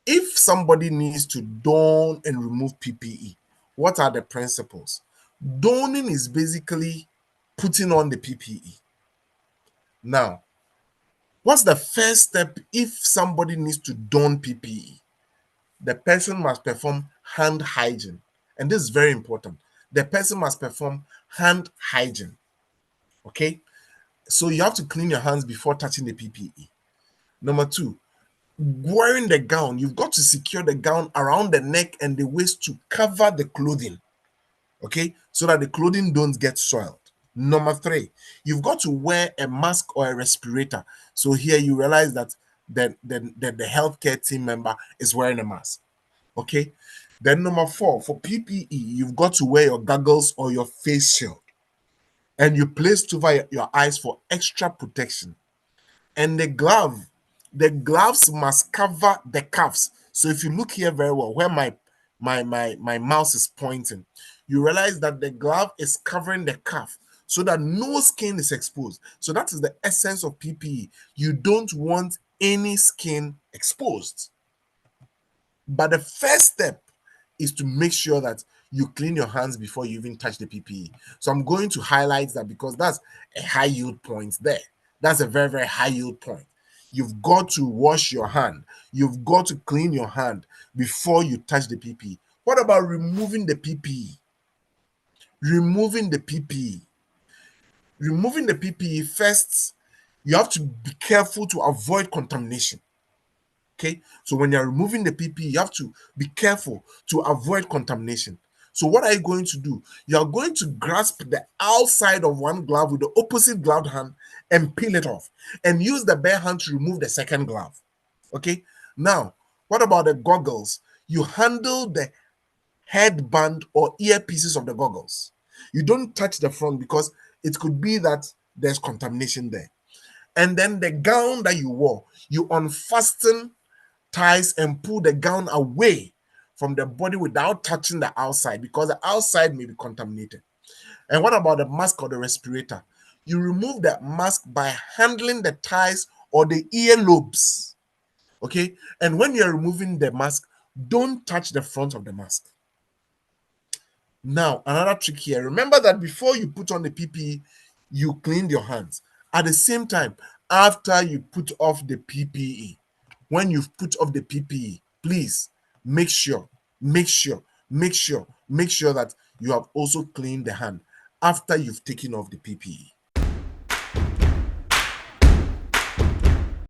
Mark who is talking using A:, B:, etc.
A: if somebody needs to don and remove PPE, what are the principles? Donning is basically putting on the PPE. Now, what's the first step if somebody needs to don PPE? The person must perform hand hygiene. And this is very important. The person must perform hand hygiene. Okay? So you have to clean your hands before touching the PPE. Number two, wearing the gown, you've got to secure the gown around the neck and the waist to cover the clothing. Okay? So that the clothing don't get soiled. Number three, you've got to wear a mask or a respirator. So here you realize that the healthcare team member is wearing a mask. Okay. Then number four, for PPE, you've got to wear your goggles or your face shield, and you place over your eyes for extra protection. And the gloves must cover the cuffs. So if you look here very well, where my mouse is pointing, you realize that the glove is covering the cuff so that no skin is exposed. So that is the essence of PPE. You don't want any skin exposed. But the first step is to make sure that you clean your hands before you even touch the PPE. So I'm going to highlight that because that's a high yield point there. That's a very, very high yield point. You've got to wash your hand. You've got to clean your hand before you touch the PPE. What about removing the PPE? Removing the PPE. Removing the PPE, first, you have to be careful to avoid contamination. Okay, so when you're removing the PPE, you have to be careful to avoid contamination. So what are you going to do? You're going to grasp the outside of one glove with the opposite gloved hand and peel it off, and use the bare hand to remove the second glove. Okay, now what about the goggles? You handle the headband or earpieces of the goggles. You don't touch the front because it could be that there's contamination there. And then the gown that you wore, you unfasten ties and pull the gown away from the body without touching the outside, because the outside may be contaminated. And what about the mask or the respirator? You remove the mask by handling the ties or the earlobes. Okay, and when you're removing the mask, don't touch the front of the mask. Now, another trick here, remember that before you put on the PPE, you cleaned your hands. At the same time, after you put off the PPE, when you've put off the PPE, please make sure that you have also cleaned the hand after you've taken off the PPE.